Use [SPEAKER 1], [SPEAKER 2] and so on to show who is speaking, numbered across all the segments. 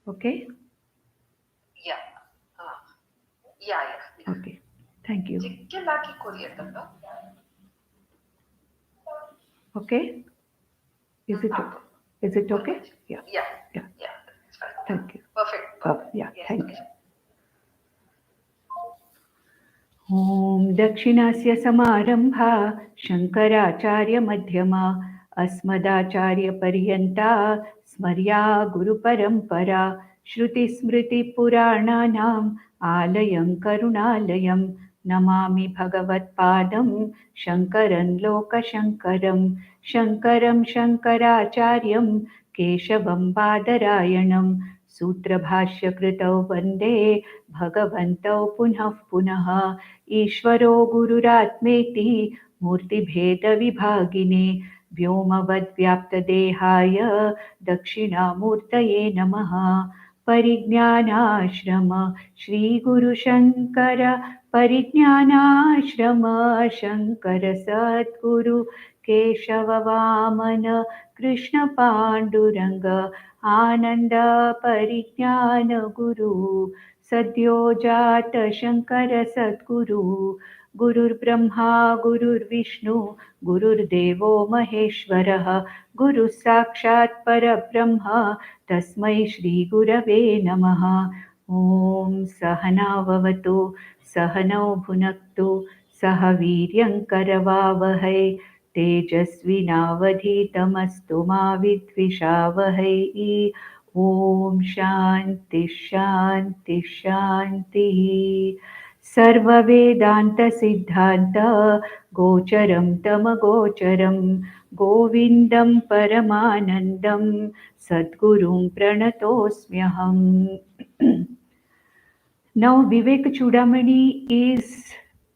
[SPEAKER 1] Okay?
[SPEAKER 2] Yeah. Uh, yeah, yeah.
[SPEAKER 1] Okay. Thank you.
[SPEAKER 2] ಚಿಕ್ಕದಾಗಿ ಕೊರಿಯತ್ತಲ್ಲ.
[SPEAKER 1] Okay?
[SPEAKER 2] ಸಾಕು.
[SPEAKER 1] Is it okay?
[SPEAKER 2] Full.
[SPEAKER 1] Yeah.
[SPEAKER 2] Yeah,
[SPEAKER 1] Yeah.
[SPEAKER 2] yeah. It's fine.
[SPEAKER 1] Thank you.
[SPEAKER 2] Perfect. Perfect.
[SPEAKER 1] Yeah,
[SPEAKER 2] Yes,
[SPEAKER 1] thank you.
[SPEAKER 2] yes.
[SPEAKER 1] ॐ दक्षिणस्य समारम्भा शङ्कराचार्यमध्यमा अस्मदाचार्यपर्यन्ता स्मर्या गुरुपरम्परा श्रुतिस्मृतिपुराणानाम् आलयं करुणालयं नमामि भगवत्पादं शङ्करं लोकशङ्करं शङ्करं शङ्कराचार्यं केशवं बादरायणं सूत्रभाष्यकृतौ वन्दे भगवन्तौ पुनः पुनः ईश्वरो गुरुरात्मेति मूर्तिभेदविभागिने व्योमवद्व्याप्तदेहाय दक्षिणामूर्तये नमः परिज्ञानाश्रम श्रीगुरुशङ्कर परिज्ञानाश्रम शङ्कर सद्गुरु केशववामन कृष्णपाण्डुरङ्ग आनन्द परिज्ञान गुरु सद्यो जात शङ्कर सद्गुरु गुरुर्ब्रह्मा गुरुर्विष्णु गुरुर्देवो महेश्वरः गुरुः साक्षात् परब्रह्म तस्मै श्रीगुरवे नमः ॐ सहना भवतु सहनौ भुनक्तु सह वीर्यङ्करवावहै तेजस्विनावधीतमस्तु मा विद्विषावहै ॐ शान्ति शान्ति शान्तिः सर्ववेदान्तसिद्धान्त गोचरं तमगोचरं गोविन्दं परमानन्दं सद्गुरुं प्रणतोऽस्म्यहम्. Now Vivekachudamani is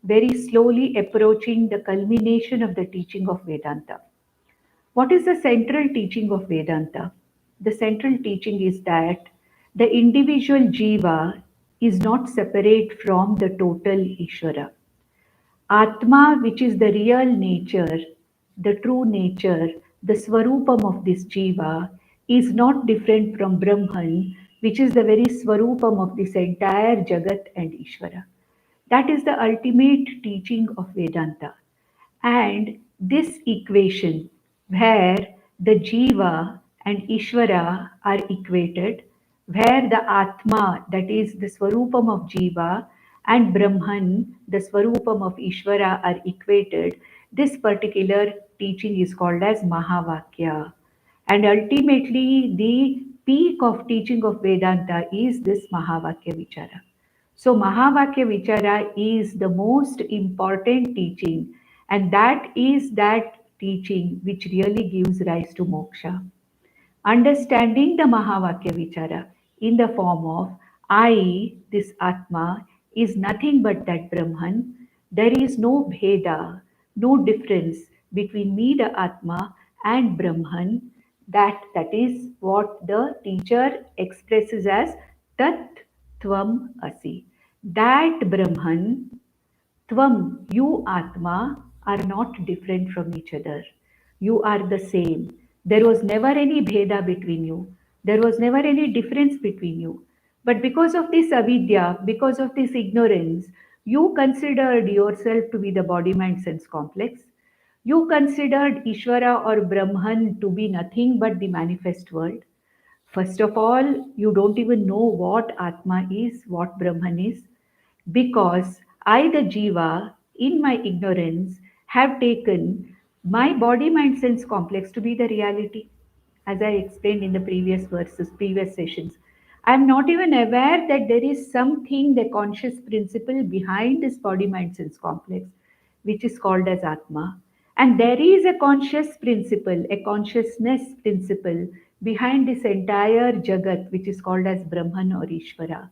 [SPEAKER 1] very slowly approaching the culmination of the teaching of Vedanta. What is the central teaching of Vedanta? The central teaching is that the individual jiva is not separate from the total Ishvara. Atma, which is the real nature, the true nature, the Swarupam of this jiva, is not different from Brahman, which is the very Swarupam of this entire Jagat and Ishvara. That is the ultimate teaching of Vedanta. And this equation, where the Jiva and Ishvara are equated, where the Atma, that is the Swarupam of Jiva, and Brahman, the Swarupam of Ishvara, are equated, this particular teaching is called as Mahavakya. And ultimately, the peak of teaching of Vedanta is this Mahavakya Vichara. So, Mahavakya Vichara is the most important teaching, and that is that teaching which really gives rise to moksha. Understanding the Mahavakya Vichara in the form of I, this Atma, is nothing but that Brahman. There is no Bheda, no difference between me, the Atma, and Brahman. That is what the teacher expresses as Tat Tvam Asi. That Brahman, Tvam, you Atma, are not different from each other. You are the same. There was never any Bheda between you. There was never any difference between you. But because of this avidya, because of this ignorance, you considered yourself to be the body mind sense complex. You considered Ishvara or Brahman to be nothing but the manifest world. First of all, you don't even know what Atma is, what Brahman is, because I, the Jiva, in my ignorance, have taken my body mind sense complex to be the reality, as I explained in the previous verses, previous sessions. I am not even aware that there is something, the conscious principle behind this body mind sense complex, which is called as Atma. And there is a conscious principle, a consciousness principle behind this entire Jagat, which is called as Brahman or Ishvara.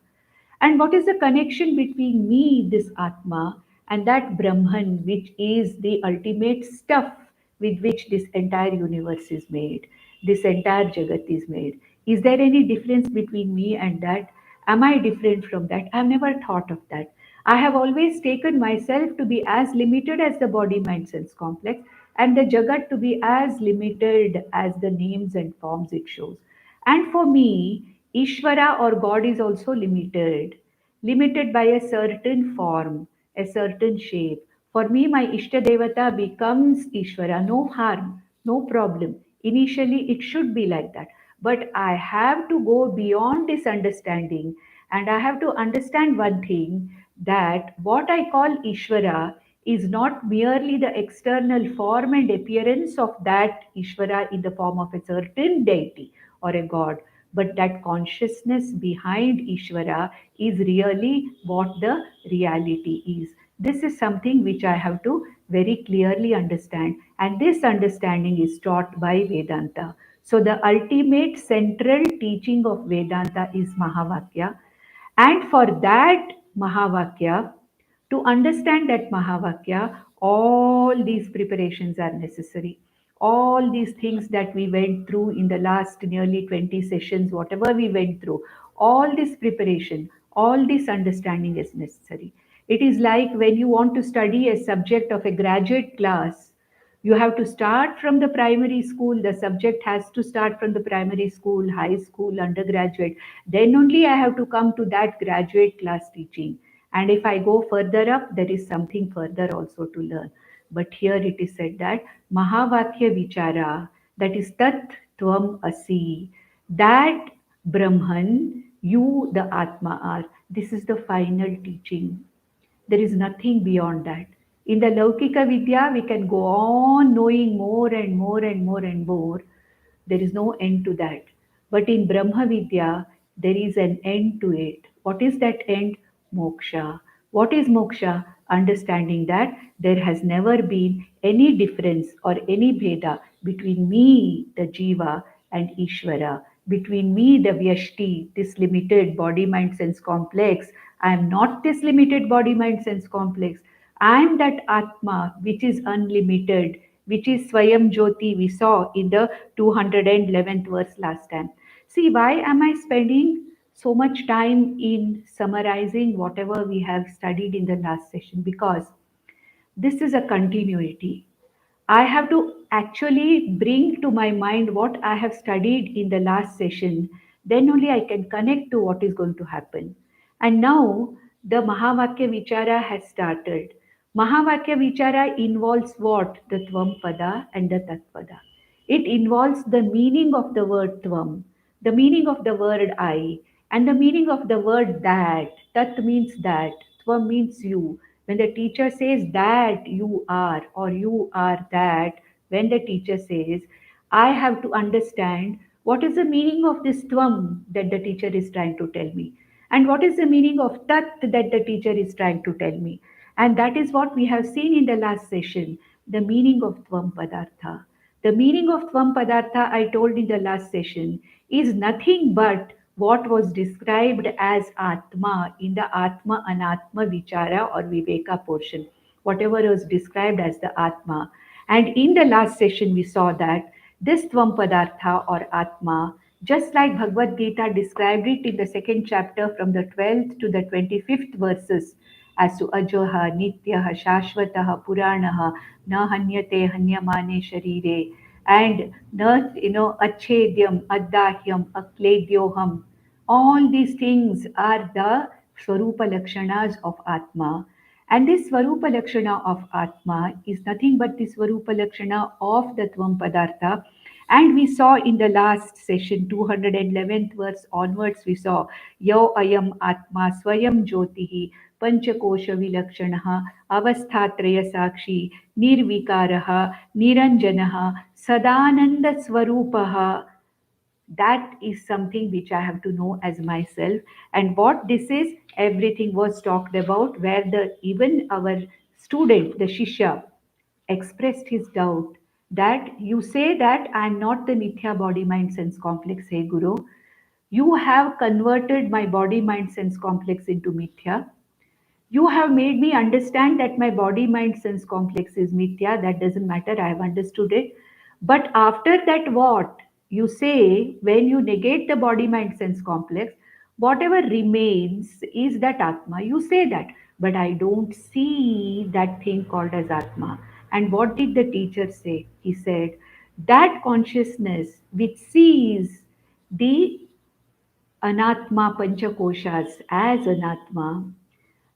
[SPEAKER 1] And what is the connection between me, this Atma, and that Brahman, which is the ultimate stuff with which this entire universe is made, this entire Jagat is made? Is there any difference between me and that? Am I different from that? I've never thought of that. I have always taken myself to be as limited as the body mind sense complex, and the Jagat to be as limited as the names and forms it shows. And for me, Ishvara or God is also limited, limited by a certain form, a certain shape. For me, my Ishta Devata becomes Ishvara, no harm, no problem. Initially, it should be like that. But I have to go beyond this understanding and I have to understand one thing, that what I call Ishvara is not merely the external form and appearance of that Ishvara in the form of a certain deity or a god, but that consciousness behind Ishvara is really what the reality is. This is something which I have to very clearly understand, and this understanding is taught by Vedanta. So, the ultimate central teaching of Vedanta is Mahavakya, and for that Mahavakya, to understand that Mahavakya, all these preparations are necessary. All these things that we went through in the last nearly 20 sessions, whatever we went through, all this preparation, all this understanding is necessary. It is like when you want to study a subject of a graduate class, you have to start from the primary school. The subject has to start from the primary school, high school, undergraduate. Then only I have to come to that graduate class teaching. And if I go further up, there is something further also to learn. But here it is said that Mahavakya Vichara, that is Tat Tvam Asi, that Brahman, you the Atma are. This is the final teaching. There is nothing beyond that. In the Laukika Vidya, we can go on knowing more and more and more and more. There is no end to that. But in Brahma Vidya, there is an end to it. What is that end? Moksha. What is moksha? Understanding that there has never been any difference or any bheda between me, the Jiva, and Ishvara. Between me, the Vyashti, this limited body, mind, sense complex. I am not this limited body, mind, sense complex. I am that Atma which is unlimited, which is Swayam Jyoti we saw in the 211th verse last time. See, why am I spending so much time in summarizing whatever we have studied in the last session? Because this is a continuity. I have to actually bring to my mind what I have studied in the last session. Then only I can connect to what is going to happen. And now the Mahavakya Vichara has started. Mahavakya Vichara involves what? The Tvam Pada and the Tat Pada. It involves the meaning of the word Tvam, the meaning of the word I, and the meaning of the word that. Tat means that, Tvam means you. When the teacher says that you are or you are that, when the teacher says, I have to understand what is the meaning of this Tvam that the teacher is trying to tell me, and what is the meaning of Tat that the teacher is trying to tell me. And that is what we have seen in the last session, the meaning of Tvam Padartha. The meaning of Tvam Padartha, I told in the last session, is nothing but what was described as Atma in the Atma Anatma Vichara or Viveka portion, whatever was described as the Atma. And in the last session, we saw that this Tvam Padartha or Atma, just like Bhagavad Gita described it in the second chapter from the 12th to the 25th verses, as to Ajoha, Nityaha, Shashvataha, Puranaha, Na Hanyate Hanyamane Sharire, and Na, Achhedyam, Addahyam, Akledyoham. All these things are the Swarupa Lakshanas of Atma. And this Swarupa Lakshana of Atma is nothing but the Swarupa Lakshana of the Tvam Padartha. And we saw in the last session, 211th verse onwards, we saw Yo Ayam Atma Swayam Jyotihi Panchakosha Vilakshanaha Avasthatraya Sakshi Nirvikaraha Niranjanaha Sadananda Swarupaha. That is something which I have to know as myself. And what this is, everything was talked about, where the even our student, the Shishya, expressed his doubt that you say that I am not the Mithya body mind sense complex, hey Guru. You have converted my body mind sense complex into Mithya. You have made me understand that my body mind sense complex is mithya. That doesn't matter. I have understood it. But after that, what? You say when you negate the body mind sense complex, whatever remains is that Atma. You say that. But I don't see that thing called as Atma. And what did the teacher say? He said, that consciousness which sees the Anatma Panchakoshas as Anatma,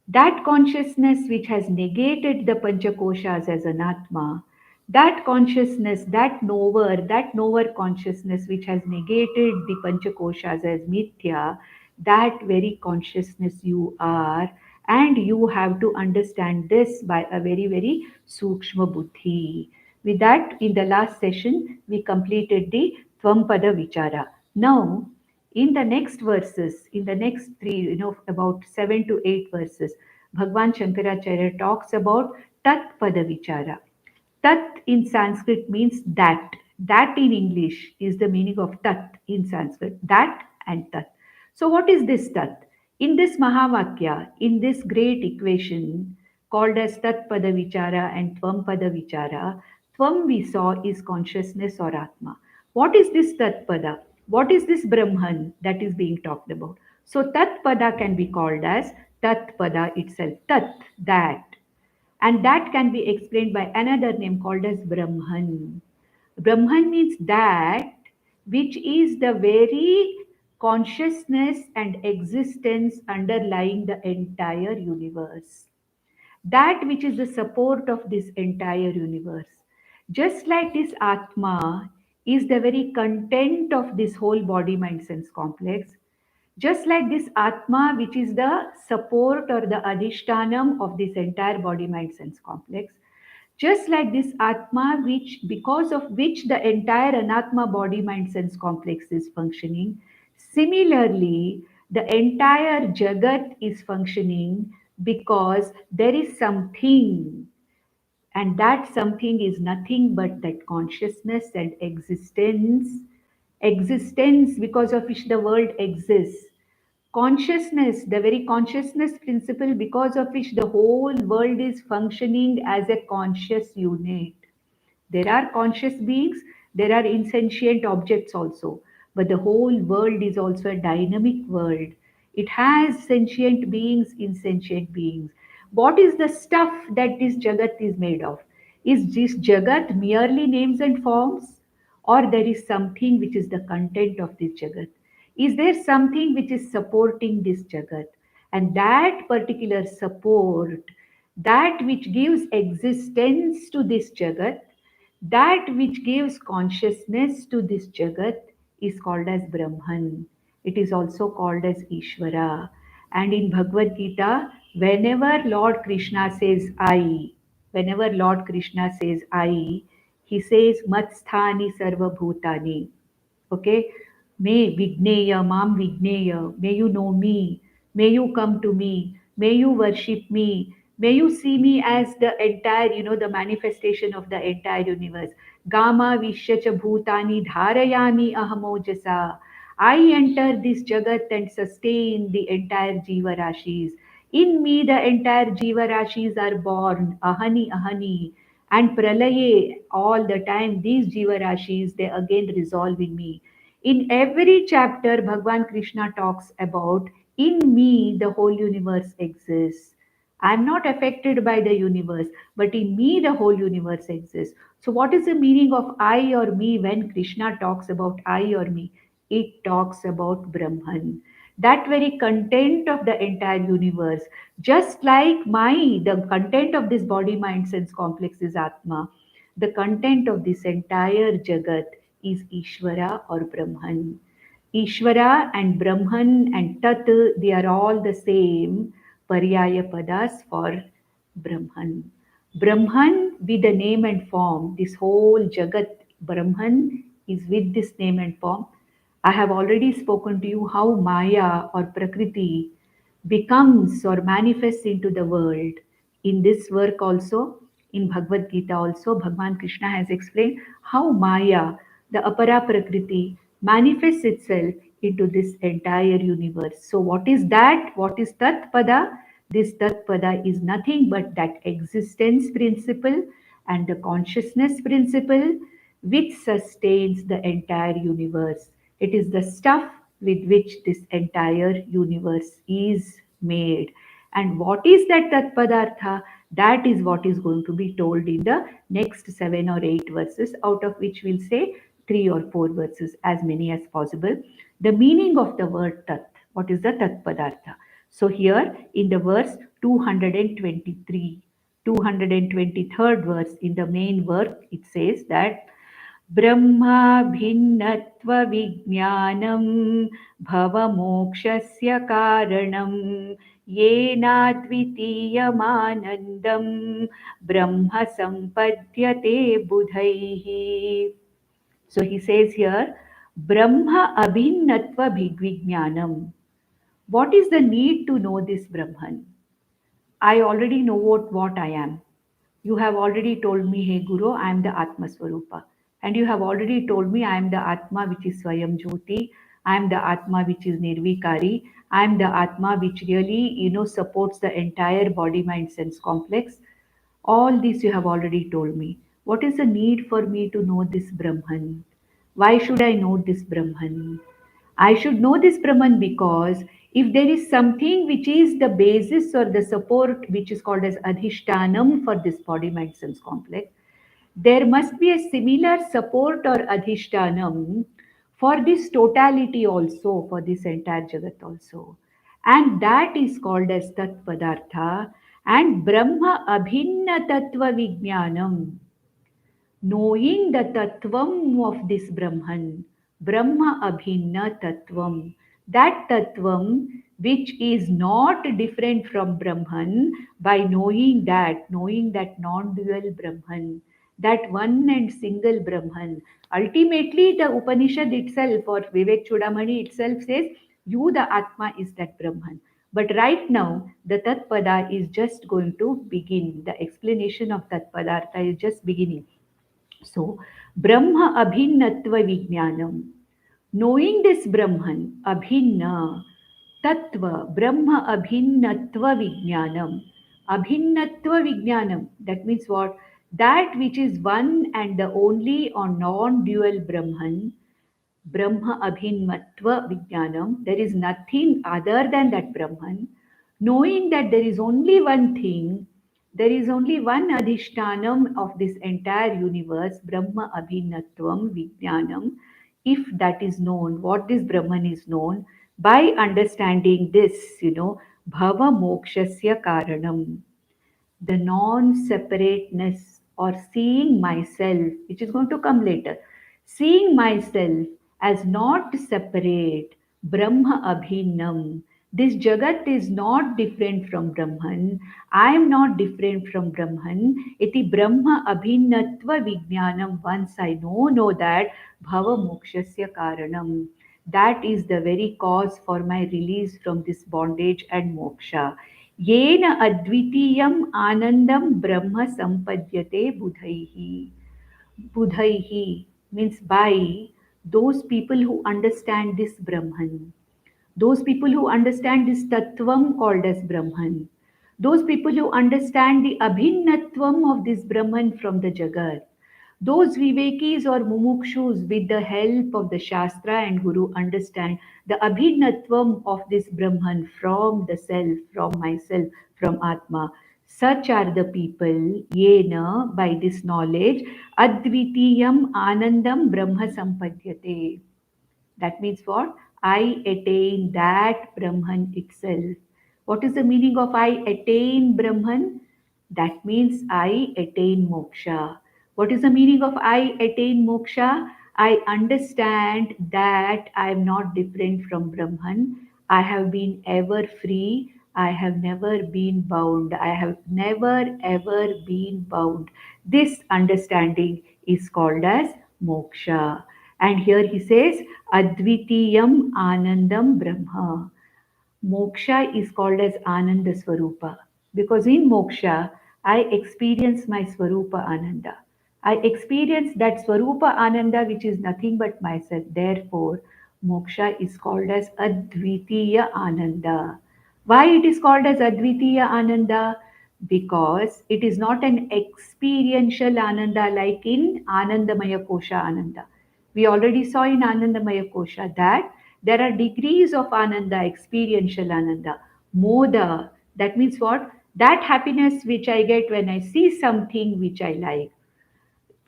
[SPEAKER 1] that consciousness which has negated the Panchakoshas as Anatma, that consciousness, that knower consciousness which has negated the Panchakoshas as Mithya, that very consciousness you are, and you have to understand this by a very, very Sukshma Buddhi. With that, in the last session, we completed the Tvampada Vichara. Now, in the next verses, in the next three, about 7 to 8 verses, Bhagwan Shankaracharya talks about Tat Pada Vichara. Tat in Sanskrit means that. That in English is the meaning of Tat in Sanskrit. That and Tat. So, what is this Tat? In this Mahavakya, in this great equation called as Tat Pada Vichara and Tvam Pada Vichara, Tvam we saw is consciousness or Atma. What is this Tat Pada? What is this Brahman that is being talked about? So, Tat Pada can be called as Tat Pada itself. Tat, that. And that can be explained by another name called as Brahman. Brahman means that which is the very consciousness and existence underlying the entire universe. That which is the support of this entire universe. Just like this Atma is the very content of this whole body mind sense complex, just like this Atma, which is the support or the adhishtanam of this entire body mind sense complex, just like this Atma, which because of which the entire Anatma body mind sense complex is functioning, similarly, the entire Jagat is functioning because there is something, and that something is nothing but that consciousness and existence because of which the world exists. Consciousness, the very consciousness principle because of which the whole world is functioning as a conscious unit. There are conscious beings, there are insentient objects also, but the whole world is also a dynamic world. It has sentient beings, insentient beings. What is the stuff that this Jagat is made of? Is this Jagat merely names and forms? Or there is something which is the content of this Jagat? Is there something which is supporting this Jagat? And that particular support, that which gives existence to this Jagat, that which gives consciousness to this Jagat is called as Brahman. It is also called as Ishvara. And in Bhagavad Gita, whenever Lord Krishna says I, he says Matsthani Sarva Bhutani. Okay? May Vigneya, Mam Vigneya, may you know me, may you come to me, may you worship me, may you see me as the entire, the manifestation of the entire universe. Gama Vishyacha Bhutani Dharayami Ahamojasa. I enter this Jagat and sustain the entire Jiva Rashis. In me, the entire Jiva Rashis are born, ahani ahani, and pralaye all the time. These Jiva Rashis, they again resolve in me. In every chapter, Bhagwan Krishna talks about in me the whole universe exists. I am not affected by the universe, but in me the whole universe exists. So, what is the meaning of I or me when Krishna talks about I or me? It talks about Brahman, that very content of the entire universe. Just like the content of this body, mind, sense complex is Atma, the content of this entire Jagat is Ishvara or Brahman. Ishvara and Brahman and Tat, they are all the same Paryaya Padas for Brahman. Brahman with the name and form, this whole Jagat, Brahman is with this name and form. I have already spoken to you how Maya or Prakriti becomes or manifests into the world. In this work also, in Bhagavad Gita also, Bhagavan Krishna has explained how Maya, the Apara Prakriti, manifests itself into this entire universe. So what is that? What is Tat Pada? This Tat Pada is nothing but that existence principle and the consciousness principle which sustains the entire universe. It is the stuff with which this entire universe is made. And what is that Tat Padartha? That is what is going to be told in the next 7 or 8 verses, out of which we'll say 3 or 4 verses, as many as possible. The meaning of the word tat. What is the tat padartha? So here in the verse 223, 223rd verse in the main work, it says that ब्रह्माभिन्नत्वविज्ञानं भवमोक्षस्य कारणं येनाद्वितीयमानन्दं ब्रह्म सम्पद्यते बुधैः. So he says here, Brahma Abhinnatva Bhigvijnanam. What is the need to know this Brahman? I already know what I am. You have already told me, hey Guru, I am the Atma Swarupa. And you have already told me I am the Atma which is Swayam Jyoti. I am the Atma which is Nirvikari. I am the Atma which really, supports the entire body, mind, sense complex. All this you have already told me. What is the need for me to know this Brahman? Why should I know this Brahman? I should know this Brahman because if there is something which is the basis or the support which is called as Adhishtanam for this body mind sense complex, there must be a similar support or Adhishtanam for this totality also, for this entire Jagat also. And that is called as Tat Padartha and Brahma Abhinna Tattva Vijnanam, knowing the tattvam of this Brahman, Brahma Abhinna Tattvam, that Tattvam which is not different from Brahman, by knowing that non-dual Brahman, that one and single Brahman. Ultimately, the Upanishad itself or Vivekachudamani itself says, you the Atma is that Brahman. But right now, the Tat Pada is just going to begin. The explanation of Tat Padartha is just beginning. So, Brahma Abhinnatva Vijnanam. Knowing this Brahman, Abhinna, Tattva, Brahma Abhinnatva Vijnanam. Abhinnatva Vijnanam. That means what? That which is one and the only or non-dual Brahman, Brahma Abhinmatva Vijnanam. There is nothing other than that Brahman. Knowing that there is only one thing, there is only one Adhishtanam of this entire universe, Brahma Abhinatvam Vijnanam. If that is known, what this Brahman is known, by understanding this, Bhava Mokshasya Karanam, the non-separateness or seeing myself, which is going to come later, seeing myself as not separate, Brahma Abhinam. This Jagat is not different from Brahman. I am not different from Brahman. Iti Brahma Abhinatva Vijnanam. Once I know that, Bhava Mokshasya Karanam. That is the very cause for my release from this bondage and moksha. Yen अद्वितीयम् Anandam Brahma संपद्यते बुधैहि. Budhaihi means by those people who understand this Brahman, those people who understand this Tattvam called as Brahman, those people who understand the Abhinnatvam of this Brahman from the Jagat, those Vivekis or Mumukshus with the help of the Shastra and Guru understand the Abhinnatvam of this Brahman from the self, from myself, from Atma. Such are the people, yena, by this knowledge, Advitiyam Anandam Brahma Sampadyate. That means what? I attain that Brahman itself. What is the meaning of I attain Brahman? That means I attain moksha. What is the meaning of I attain moksha? I understand that I am not different from Brahman. I have been ever free. I have never been bound. I have never ever been bound. This understanding is called as moksha. And here he says, Advitiyam Anandam Brahma. Moksha is called as Ananda Swarupa because in moksha I experience my Swarupa Ananda. I experience that Swarupa Ananda which is nothing but myself. Therefore, moksha is called as Advitiya Ananda. Why it is called as Advitiya Ananda? Because it is not an experiential Ananda like in Anandamaya Kosha Ananda. We already saw in Anandamaya Kosha that there are degrees of Ananda, experiential Ananda. Moda, that means what? That happiness which I get when I see something which I like.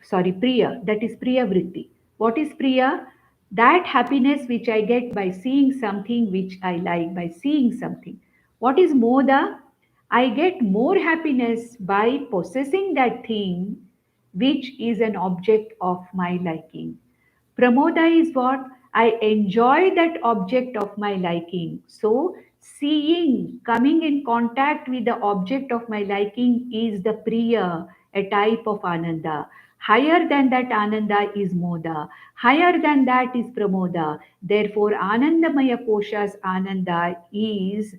[SPEAKER 1] Sorry, Priya, that is Priya Vritti. What is Priya? That happiness which I get by seeing something which I like, by seeing something. What is Moda? I get more happiness by possessing that thing which is an object of my liking. Pramoda is what? I enjoy that object of my liking. So, seeing, coming in contact with the object of my liking is the Priya, a type of Ananda. Higher than that Ananda is Moda. Higher than that is Pramoda. Therefore, Anandamaya Kosha's Ananda is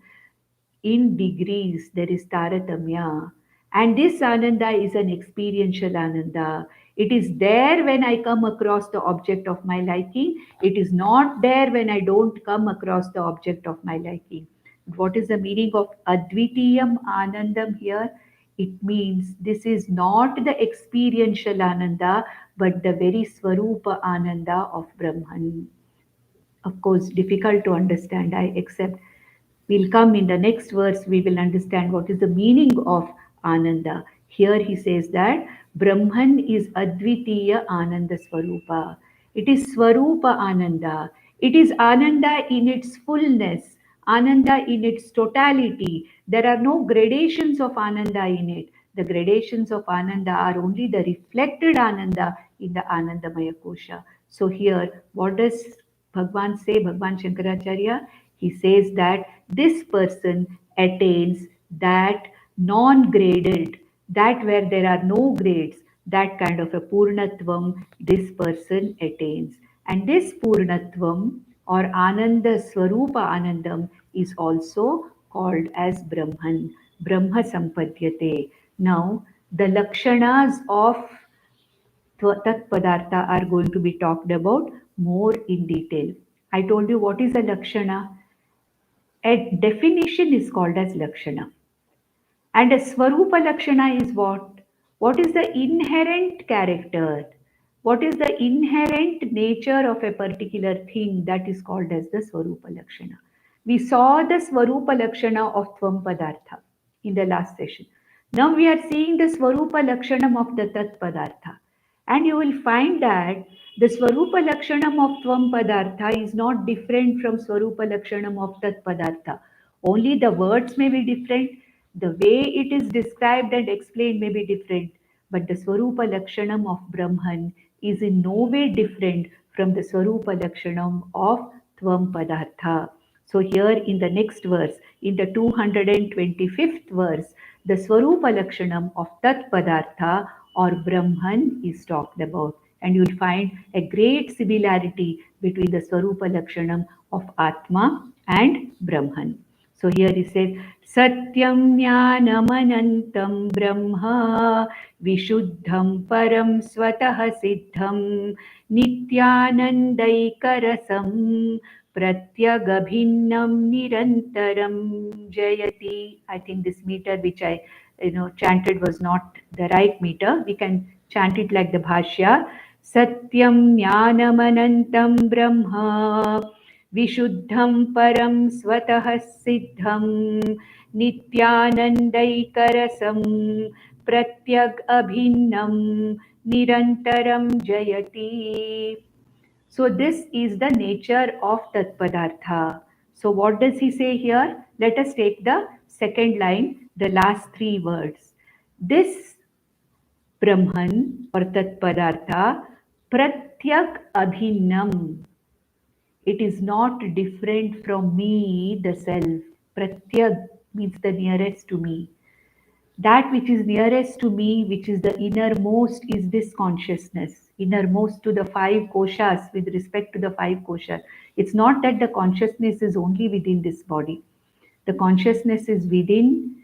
[SPEAKER 1] in degrees. There is Taratamya. And this Ananda is an experiential Ananda. It is there when I come across the object of my liking. It is not there when I don't come across the object of my liking. What is the meaning of Advitium Anandam here? It means this is not the experiential Ananda, but the very Swarupa Ananda of Brahman. Of course, difficult to understand, I accept. We'll come in the next verse, we will understand what is the meaning of Ananda. Here he says that Brahman is Advitiya Ananda Swarupa. It is Swarupa Ananda. It is Ananda in its fullness, Ananda in its totality. There are no gradations of Ananda in it. The gradations of Ananda are only the reflected Ananda in the Anandamaya Kosha. So here, what does Bhagwan say, Bhagwan Shankaracharya? He says that this person attains that non-graded, that where there are no grades, that kind of a Purnatvam this person attains. And this Purnatvam or Ananda Swarupa Anandam is also called as Brahman, Brahma Sampadyate. Now, the Lakshanas of Tat Padartha are going to be talked about more in detail. I told you what is a Lakshana. A definition is called as Lakshana. And a Swarupa Lakshana is what? What is the inherent character? What is the inherent nature of a particular thing that is called as the Swarupa Lakshana? We saw the Swarupa Lakshana of Tvam Padartha in the last session. Now we are seeing the Swarupa Lakshanam of the Tat Padartha. And you will find that the Swarupa Lakshanam of Tvam Padartha is not different from Swarupa Lakshanam of Tat Padartha. Only the words may be different, the way it is described and explained may be different, but the Swarupa Lakshanam of Brahman is in no way different from the Swarupa Lakshanam of Tvam Padartha. So here in the next verse, in the 225th verse, the Swarupa Lakshanam of Tat Padartha or Brahman is talked about. And you'll find a great similarity between the Swarupa Lakshanam of Atma and Brahman. So here he says, Satyam Jnanamanantam Brahma Vishuddham Param Swatah Siddham Nityanandaikarasam Pratyagabhinnam Nirantaram Jayati. I think this meter which I chanted was not the right meter. We can chant it like the Bhashya. Satyam Jnanamanantam Brahma Vishuddham Param Swatah Siddham Nityanandaikarasam Pratyag Abhinnam Nirantaram Jayati. So this is the nature of Tat Padartha. So what does he say here? Let us take the second line, the last three words. This Brahman or Tat Padartha Pratyak Abhinnam. It is not different from me, the self. Pratyag means the nearest to me. That which is nearest to me, which is the innermost, is this consciousness, innermost to the five koshas with respect to the five koshas. It's not that the consciousness is only within this body. The consciousness is within,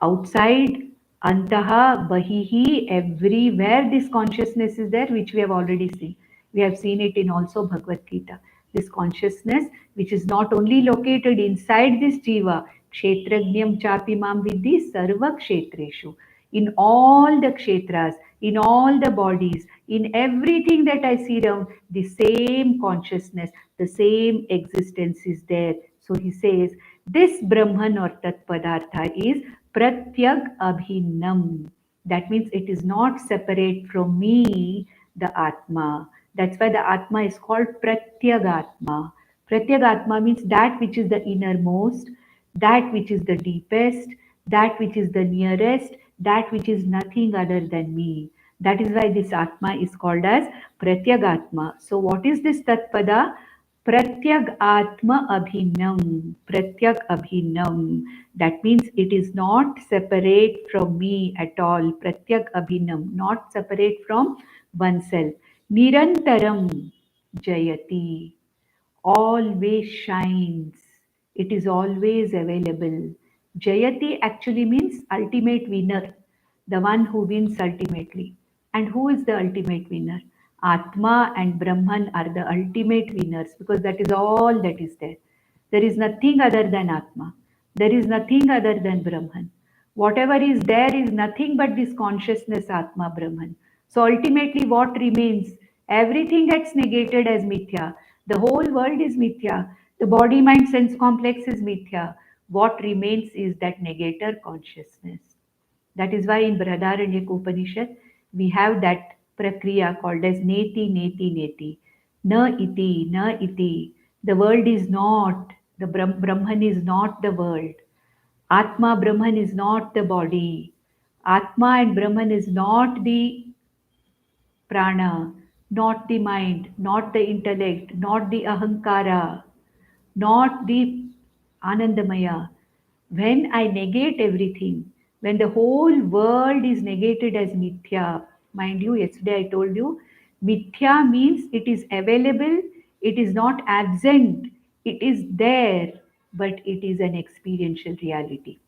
[SPEAKER 1] outside, antaha, bahihi, everywhere this consciousness is there, which we have already seen. We have seen it in also Bhagavad Gita. This consciousness, which is not only located inside this jiva, kshetrajnam chapimam vidhi sarva kshetreshu, in all the kshetras, in all the bodies, in everything that I see around, the same consciousness, the same existence is there. So he says, this Brahman or Tat Padartha is Pratyag Abhinnam. That means it is not separate from me, the Atma. That's why the Atma is called Pratyagatma. Pratyagatma means that which is the innermost, that which is the deepest, that which is the nearest, that which is nothing other than me. That is why this Atma is called as Pratyagatma. So, what is this Tatpada? Pratyag Atma Abhinam. Pratyag Abhinam. That means it is not separate from me at all. Pratyag Abhinam, not separate from oneself. Nirantaram Jayati, always shines. It is always available. Jayati actually means ultimate winner, the one who wins ultimately. And who is the ultimate winner? Atma and Brahman are the ultimate winners because that is all that is there. There is nothing other than Atma. There is nothing other than Brahman. Whatever is there is nothing but this consciousness, Atma, Brahman. So ultimately, what remains? Everything gets negated as mithya. The whole world is mithya. The body, mind, sense complex is mithya. What remains is that negator consciousness. That is why in Brihadaranyaka Upanishad, we have that prakriya called as neti, neti, neti. Na iti, na iti. The world is not, the Brahman is not the world. Atma Brahman is not the body. Atma and Brahman is not the prana, not the mind, not the intellect, not the ahankara, not the Anandamaya. When I negate everything, when the whole world is negated as mithya, mind you, yesterday I told you, mithya means it is available, it is not absent, it is there, but it is an experiential reality.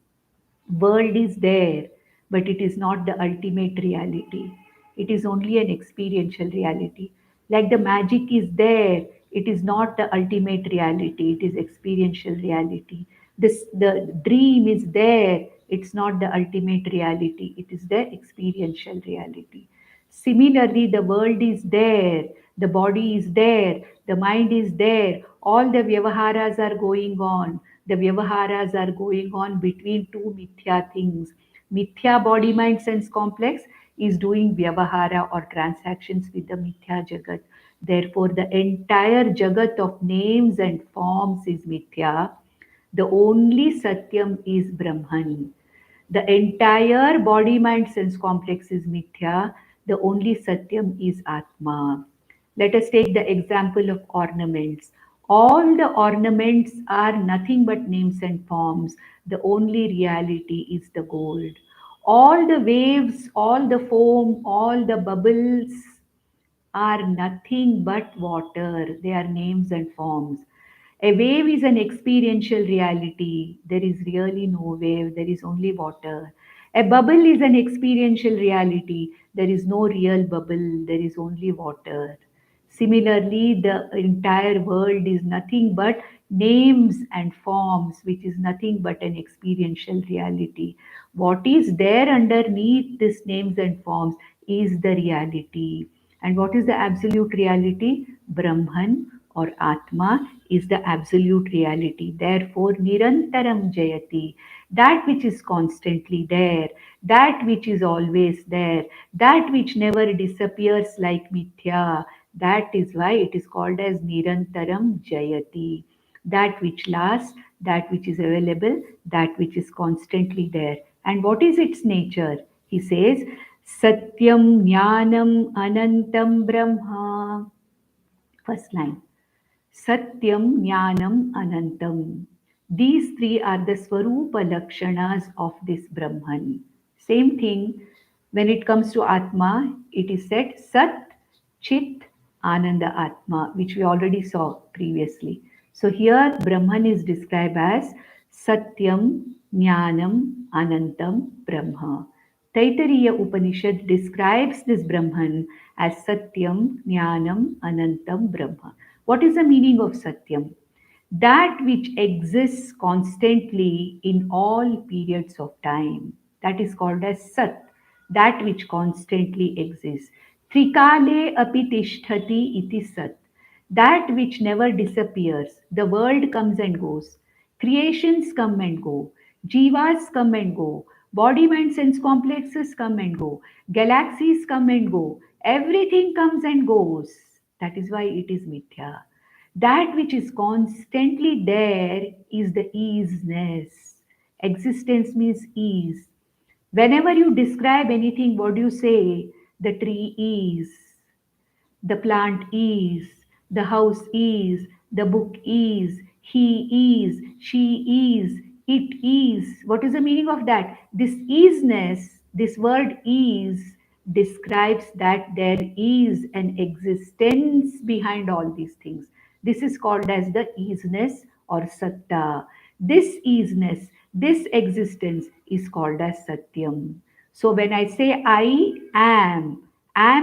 [SPEAKER 1] World is there, but it is not the ultimate reality. It is only an experiential reality. Like the magic is there, it is not the ultimate reality, it is experiential reality. The dream is there, it's not the ultimate reality, it is the experiential reality. Similarly, the world is there, the body is there, the mind is there, all the vyavaharas are going on. The vyavaharas are going on between two mithya things. Mithya body, mind, sense complex is doing vyavahara or transactions with the mithya jagat. Therefore, the entire jagat of names and forms is mithya. The only Satyam is Brahman. The entire body mind sense complex is mithya. The only Satyam is Atma. Let us take the example of ornaments. All the ornaments are nothing but names and forms. The only reality is the gold. All the waves, all the foam, all the bubbles are nothing but water. They are names and forms. A wave is an experiential reality. There is really no wave, there is only water. A bubble is an experiential reality. There is no real bubble, there is only water. Similarly, the entire world is nothing but names and forms, which is nothing but an experiential reality. What is there underneath these names and forms is the reality. And what is the absolute reality? Brahman or Atma is the absolute reality. Therefore, Nirantaram Jayati, that which is constantly there, that which is always there, that which never disappears like Mithya, that is why it is called as Nirantaram Jayati. That which lasts, that which is available, that which is constantly there. And what is its nature? He says, Satyam Jnanam Anantam Brahma. First line. Satyam, Jnanam, Anantam. These three are the Swarupa Lakshanas of this Brahman. Same thing when it comes to Atma, it is said Sat, Chit, Ananda Atma, which we already saw previously. So here Brahman is described as Satyam, Jnanam, Anantam, Brahma. Taittiriya Upanishad describes this Brahman as Satyam, Jnanam, Anantam, Brahma. What is the meaning of Satyam? That which exists constantly in all periods of time. That is called as Sat, that which constantly exists. Trikale api tishtati iti Sat, that which never disappears. The world comes and goes, creations come and go, jivas come and go, body, mind, sense complexes come and go, galaxies come and go, everything comes and goes. That is why it is mithya. That which is constantly there is the easiness. Existence means ease. Whenever you describe anything, what do you say? The tree is, the plant is, the house is, the book is, he is, she is, it is. What is the meaning of that? This isness, this word is, describes that there is an existence behind all these things. This is called as the isness or satta. This isness, this existence is called as satyam. So when I say I am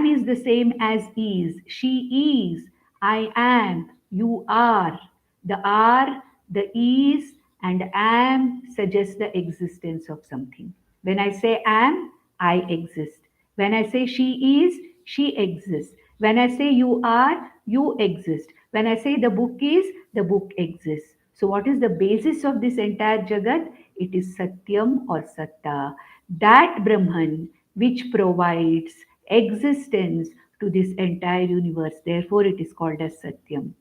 [SPEAKER 1] is the same as is. She is. I am. You are. The are, the is, and am suggest the existence of something. When I say am, I exist. When I say she is, she exists. When I say you are, you exist. When I say the book is, the book exists. So, what is the basis of this entire Jagat? It is Satyam or Satta. That Brahman which provides existence to this entire universe. Therefore, it is called as Satyam.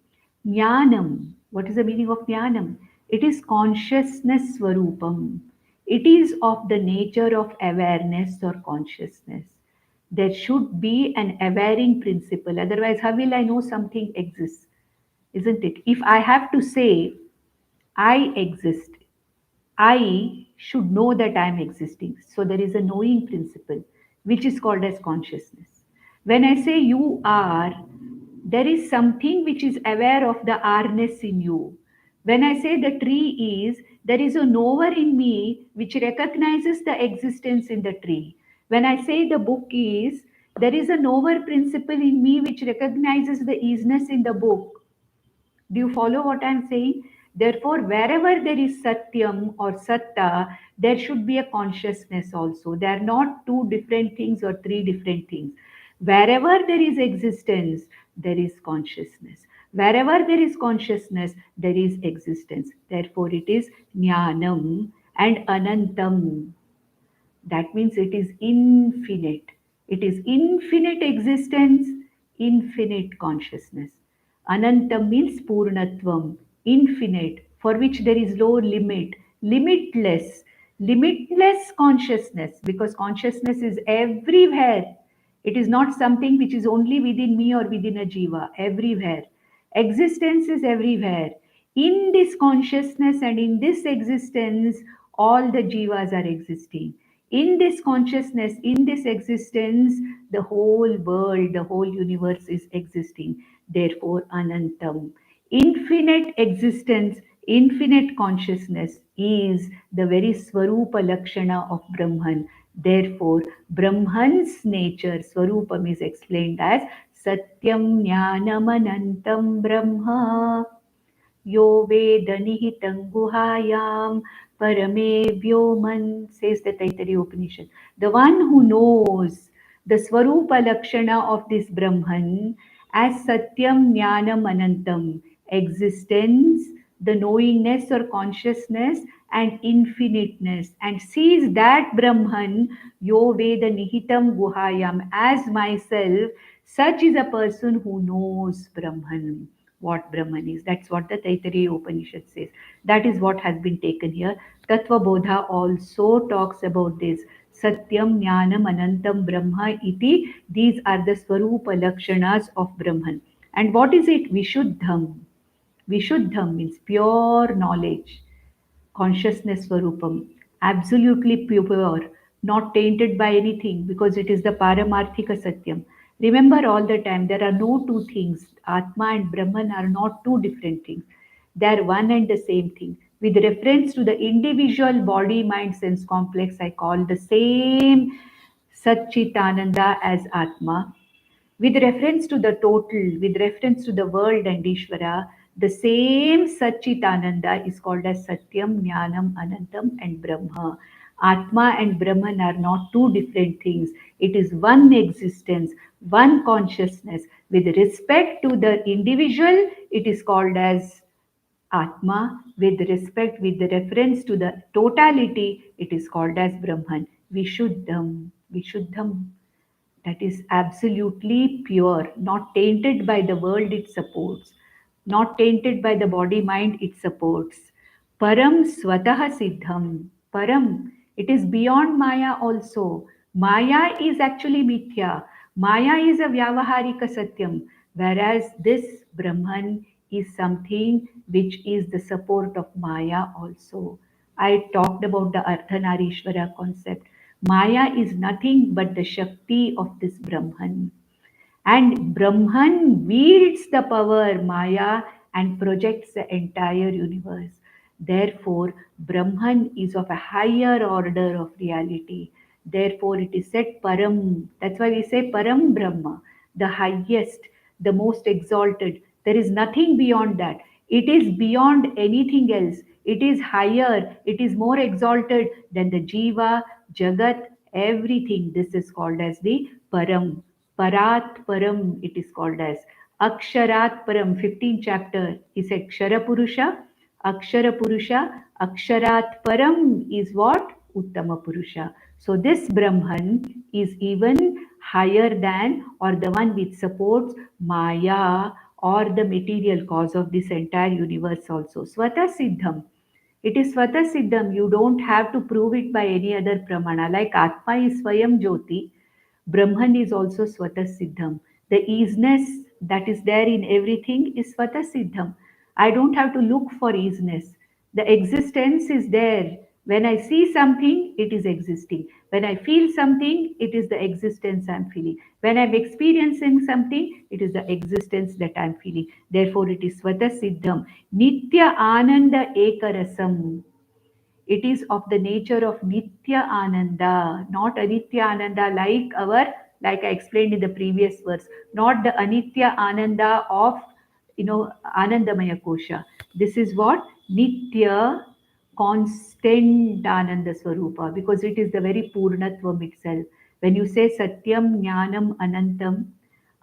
[SPEAKER 1] Jnanam. What is the meaning of Jnanam? It is consciousness Swarupam. It is of the nature of awareness or consciousness. There should be an awareing principle. Otherwise, how will I know something exists? Isn't it? If I have to say, I exist, I should know that I am existing. So there is a knowing principle, which is called as consciousness. When I say you are, there is something which is aware of the are-ness in you. When I say the tree is, there is a knower in me which recognizes the existence in the tree. When I say the book is, there is a knower principle in me which recognizes the isness in the book. Do you follow what I'm saying? Therefore, wherever there is Satyam or Satta, there should be a consciousness also. They are not two different things or three different things. Wherever there is existence, there is consciousness. Wherever there is consciousness, there is existence. Therefore, it is Jnanam and Anantam. That means it is infinite. It is infinite existence, infinite consciousness. Anantam means Purnatvam, infinite, for which there is no limit, limitless, limitless consciousness, because consciousness is everywhere. It is not something which is only within me or within a jiva, everywhere. Existence is everywhere. In this consciousness and in this existence, all the jivas are existing. In this consciousness, in this existence, the whole world, the whole universe is existing. Therefore, Anantam. Infinite existence, infinite consciousness is the very Swarupa Lakshana of Brahman. Therefore, Brahman's nature, Swarupam, is explained as Satyam Jnanam Anantam Brahma. Yo Vedanihitam Guhayam Parame Vyoman, says the Taittiriya Upanishad. The one who knows the Swarupa Lakshana of this Brahman as Satyam Jnanam Anantam, existence, the knowingness or consciousness, and infiniteness, and sees that Brahman, Yo Veda Nihitam Guhayam, as myself, such is a person who knows Brahman, what Brahman is. That's what the Taittiriya Upanishad says. That is what has been taken here. Tattva Bodha also talks about this. Satyam Jnanam Anantam Brahma iti. These are the Swarupa Lakshanas of Brahman. And what is it? Vishuddham. Vishuddham means pure knowledge, consciousness Swarupam, absolutely pure, not tainted by anything, because it is the Paramarthika Satyam. Remember all the time, there are no two things. Atma and Brahman are not two different things. They are one and the same thing. With reference to the individual body, mind, sense complex, I call the same Satchitananda as Atma. With reference to the total, with reference to the world and Ishvara, the same Satchitananda is called as Satyam, Jnanam, Anantam, and Brahma. Atma and Brahman are not two different things. It is one existence, one consciousness. With respect to the individual, it is called as Atma. With respect, with the reference to the totality, it is called as Brahman. Vishuddham, Vishuddham. that is absolutely pure, not tainted by the world it supports, not tainted by the body mind it supports. Param Swataha Siddham. Param, it is beyond Maya also. Maya is actually Mithya. Maya is a Vyavaharika Satyam, whereas this Brahman is something which is the support of Maya also. I talked about the Ardhanarishvara concept. Maya is nothing but the Shakti of this Brahman. And Brahman wields the power Maya and projects the entire universe. Therefore, Brahman is of a higher order of reality. Therefore, it is said Param. That's why we say Param Brahma, the highest, the most exalted. There is nothing beyond that. It is beyond anything else. It is higher. It is more exalted than the Jiva, Jagat, everything. This is called as the Param. Parat Param, it is called as. Aksharat Param, 15th chapter, is Akshara Purusha. Akshara Purusha, Aksharat Param is what? Uttama Purusha. So this Brahman is even higher than, or the one which supports Maya or the material cause of this entire universe also. Swata Siddham. It is Swata Siddham. You don't have to prove it by any other pramana. Like Atma is Swayam Jyoti, Brahman is also Swata Siddham. The easiness that is there in everything is Swata Siddham. I don't have to look for easiness. The existence is there. When I see something, it is existing. When I feel something, it is the existence I'm feeling. When I'm experiencing something, it is the existence that I'm feeling. Therefore, it is Swata Siddham. Nitya Ananda Ekarasam. It is of the nature of Nitya Ananda, not Anitya Ananda like I explained in the previous verse, not the Anitya Ananda of, Anandamaya Kosha. This is what? Nitya, constant Ananda Swarupa, because it is the very Purnatvam itself. When you say Satyam, Jnanam, Anantam,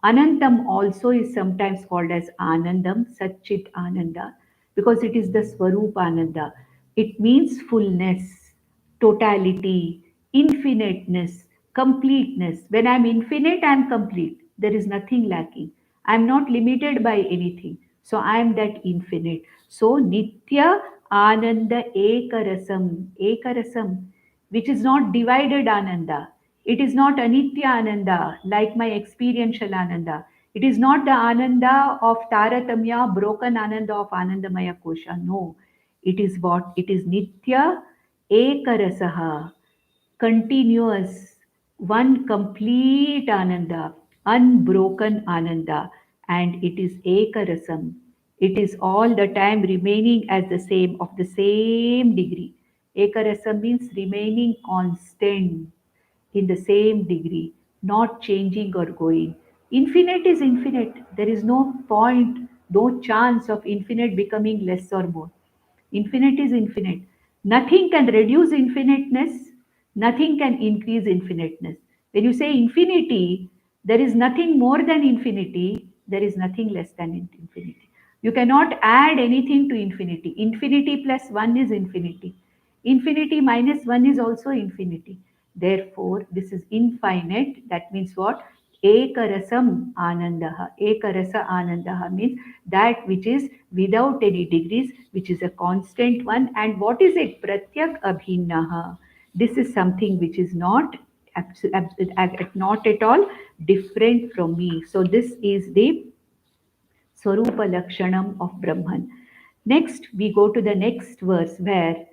[SPEAKER 1] Anantam also is sometimes called as Anandam, Satchit Ananda, because it is the Swarup Ananda. It means fullness, totality, infiniteness, completeness. When I'm infinite, I'm complete. There is nothing lacking. I'm not limited by anything. So I am that infinite. So Nitya Ananda Ekarasam, Ekarasam, which is not divided Ananda. It is not Anitya Ananda like my experiential Ananda. It is not the Ananda of Taratamya, broken Ananda of Anandamaya Kosha. No, it is what? It is Nitya Ekarasaha, continuous, one complete Ananda, unbroken Ananda, and it is Ekarasam. It is all the time remaining as the same, of the same degree. Ekarasam means remaining constant in the same degree, not changing or going. Infinite is infinite. There is no point, no chance of infinite becoming less or more. Infinite is infinite. Nothing can reduce infiniteness, nothing can increase infiniteness. When you say infinity, there is nothing more than infinity, there is nothing less than infinity. You cannot add anything to infinity. Infinity plus 1 is infinity. Infinity minus 1 is also infinity. Therefore, this is infinite. That means what? Ekarasam anandaha. Ekarasa anandaha means that which is without any degrees, which is a constant one. And what is it? Pratyak abhinnaha. This is something which is not not at all different from me. So this is the Swarupa Lakshanam of Brahman. Next, we go to the next verse where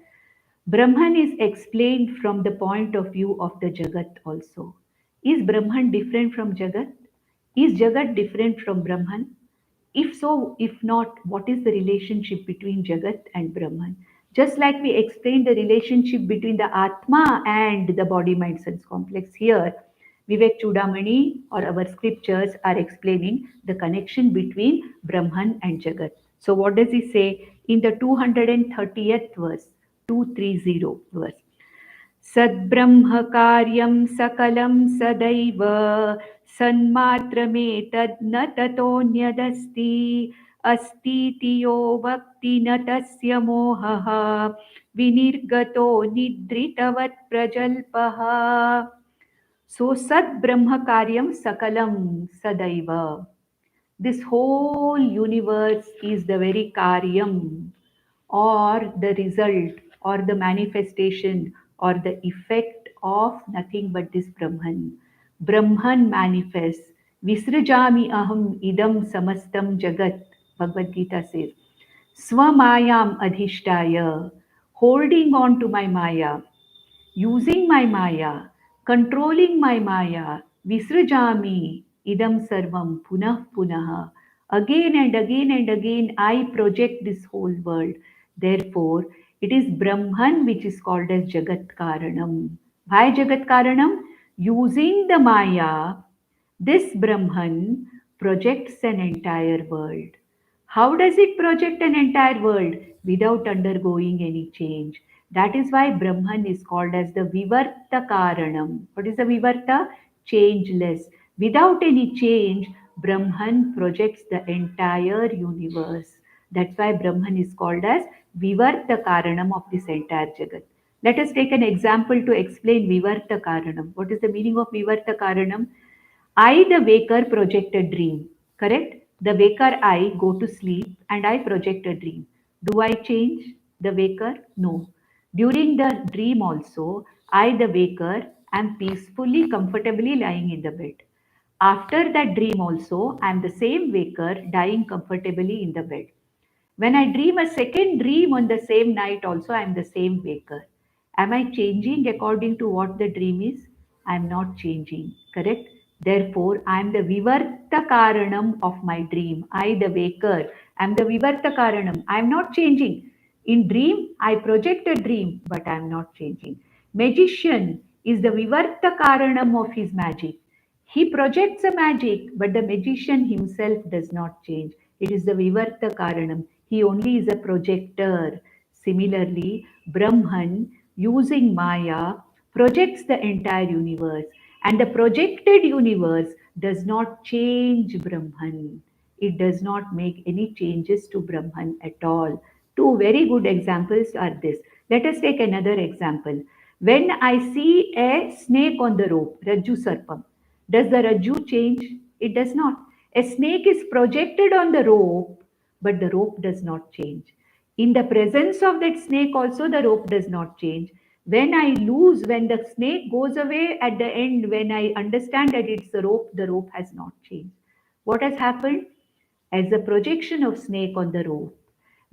[SPEAKER 1] Brahman is explained from the point of view of the Jagat also. Is Brahman different from Jagat? Is Jagat different from Brahman? If so, if not, what is the relationship between Jagat and Brahman? Just like we explained the relationship between the Atma and the body mind sense complex here, Vivekachudamani or our scriptures are explaining the connection between Brahman and Jagat. So, what does he say in the 230th verse, 230 verse? सद्ब्रह्मकार्यं सकलं सदैव सन्मात्रमेतद् न ततोऽन्यदस्ति अस्तीति यो वक्ति न तस्य मोहः विनिर्गतो निद्रितवत् प्रजल्पः. So Sat Brahma Karyam Sakalam Sadaiva. This whole universe is the very Karyam, or the result, or the manifestation, or the effect of nothing but this Brahman. Brahman manifests. Visrajami aham idam samastam jagat, Bhagavad Gita says. Swamayam adhishtaya, holding on to my Maya, using my Maya, controlling my Maya, Visrajami idam sarvam punah punah. Again and again, I project this whole world. Therefore, it is Brahman which is called as Jagat Karanam. Why Jagat Karanam? Using the Maya, this Brahman projects an entire world. How does it project an entire world? Without undergoing any change. That is why Brahman is called as the Vivarta Karanam. What is the Vivarta? Changeless. Without any change, Brahman projects the entire universe. That's why Brahman is called as Vivarta Karanam of this entire Jagat. Let us take an example to explain Vivarta Karanam. What is the meaning of Vivarta Karanam? I, the waker, project a dream. Correct? The waker, I go to sleep and I project a dream. Do I change the waker? No. During the dream, also, I, the waker, am peacefully, comfortably lying in the bed. After that dream, also, I am the same waker dying comfortably in the bed. When I dream a second dream on the same night, also I am the same waker. Am I changing according to what the dream is? I am not changing, correct? Therefore, I am the Vivarta Karanam of my dream. I, the waker, am the Vivarta Karanam. I am not changing. In dream, I project a dream, but I am not changing. Magician is the Vivarta Karanam of his magic. He projects a magic, but the magician himself does not change. It is the Vivarta Karanam. He only is a projector. Similarly, Brahman, using Maya, projects the entire universe. And the projected universe does not change Brahman. It does not make any changes to Brahman at all. Two very good examples are this. Let us take another example. When I see a snake on the rope, Rajju Sarpam, does the Rajju change? It does not. A snake is projected on the rope, but the rope does not change. In the presence of that snake, also the rope does not change. When the snake goes away at the end, when I understand that it's the rope has not changed. What has happened? As a projection of snake on the rope,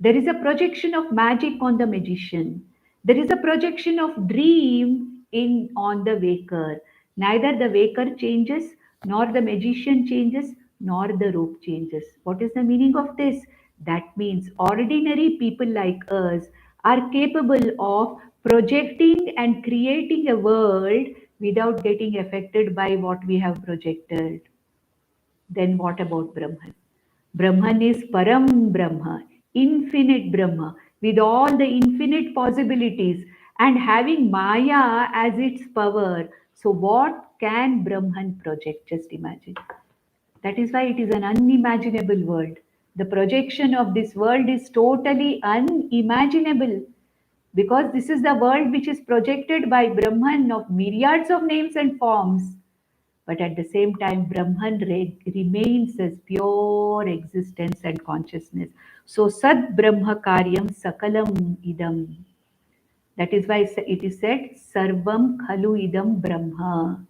[SPEAKER 1] there is a projection of magic on the magician. There is a projection of dream in on the waker. Neither the waker changes, nor the magician changes, nor the rope changes. What is the meaning of this? That means ordinary people like us are capable of projecting and creating a world without getting affected by what we have projected. Then what about Brahman? Brahman is Param Brahma, infinite Brahma, with all the infinite possibilities and having Maya as its power. So, what can Brahman project? Just imagine. That is why it is an unimaginable world. The projection of this world is totally unimaginable because this is the world which is projected by Brahman of myriads of names and forms. But at the same time, Brahman remains as pure existence and consciousness. So, Sad Brahma Karyam Sakalam Idam. That is why it is said, Sarvam Khalu Idam Brahma.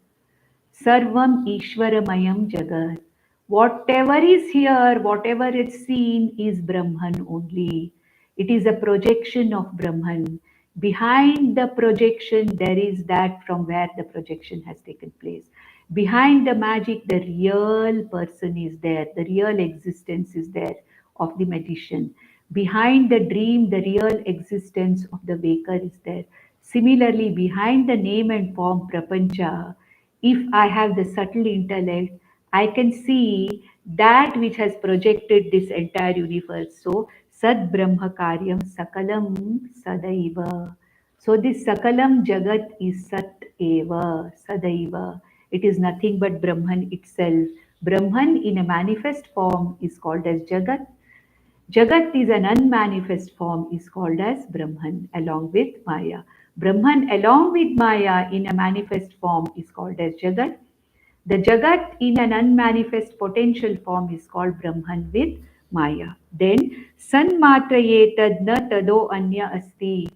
[SPEAKER 1] Sarvam Ishwaramayam Jagat. Whatever is here, whatever is seen is Brahman only. It is a projection of Brahman. Behind the projection, there is that from where the projection has taken place. Behind the magic, the real person is there, the real existence is there of the magician. Behind the dream, the real existence of the waker is there. Similarly, behind the name and form Prapancha, if I have the subtle intellect, I can see that which has projected this entire universe. So, Sad Brahma Karyam Sakalam Sadaiva. So, this Sakalam Jagat is Sat Eva, Sadaiva. It is nothing but Brahman itself. Brahman in a manifest form is called as Jagat. Jagat is an unmanifest form, is called as Brahman along with Maya. Brahman along with Maya in a manifest form is called as Jagat. The Jagat in an unmanifest potential form is called Brahman with Maya. Then Sanmatrayetad na tado anya asti.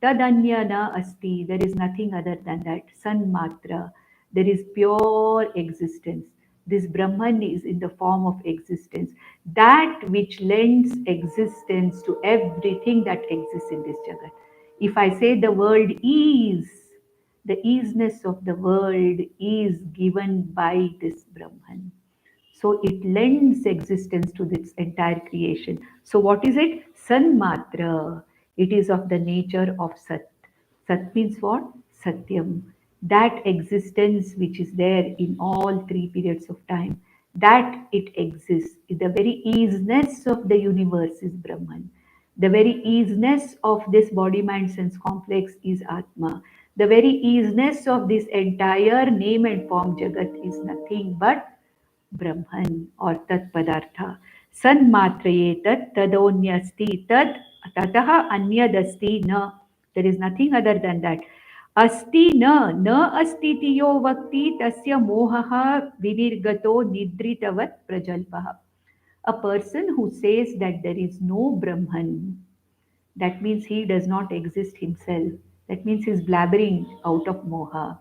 [SPEAKER 1] Tadanya na asti. There is nothing other than that. Sanmatra. There is pure existence. This Brahman is in the form of existence. That which lends existence to everything that exists in this Jagat. If I say the world is, the easiness of the world is given by this Brahman. So it lends existence to this entire creation. So what is it? Sanmatra. It is of the nature of Sat. Sat means what? Satyam. That existence which is there in all three periods of time, that it exists. The very easiness of the universe is Brahman. The very easiness of this body mind sense complex is Atma. The very easiness of this entire name and form Jagat is nothing but Brahman or Tat Padartha. Sanmatraye tat tadonyasti tad tataha anyadasti na. There is nothing other than that. Asti na astitiyo vakti tasya mohaha vinirgato nidritavat prajalpaha. A person who says that there is no Brahman, that means he does not exist himself. That means he is blabbering out of moha.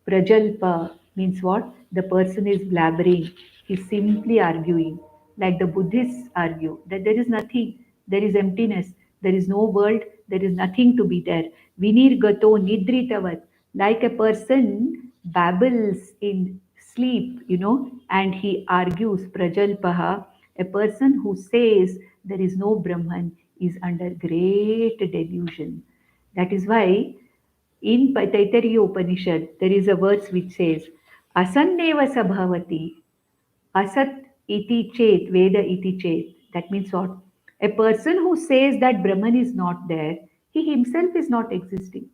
[SPEAKER 1] Prajalpa means what? The person is blabbering, he's simply arguing. Like the Buddhists argue that there is nothing, there is emptiness, there is no world, there is nothing to be there. Vinirgato nidritavat, like a person babbles in sleep, and he argues. Prajalpaha, a person who says there is no Brahman is under great delusion. That is why in Taittiriya Upanishad, there is a verse which says, Asanneva sabhavati, asat iti chet, veda iti chet. That means what? A person who says that Brahman is not there, he himself is not existing.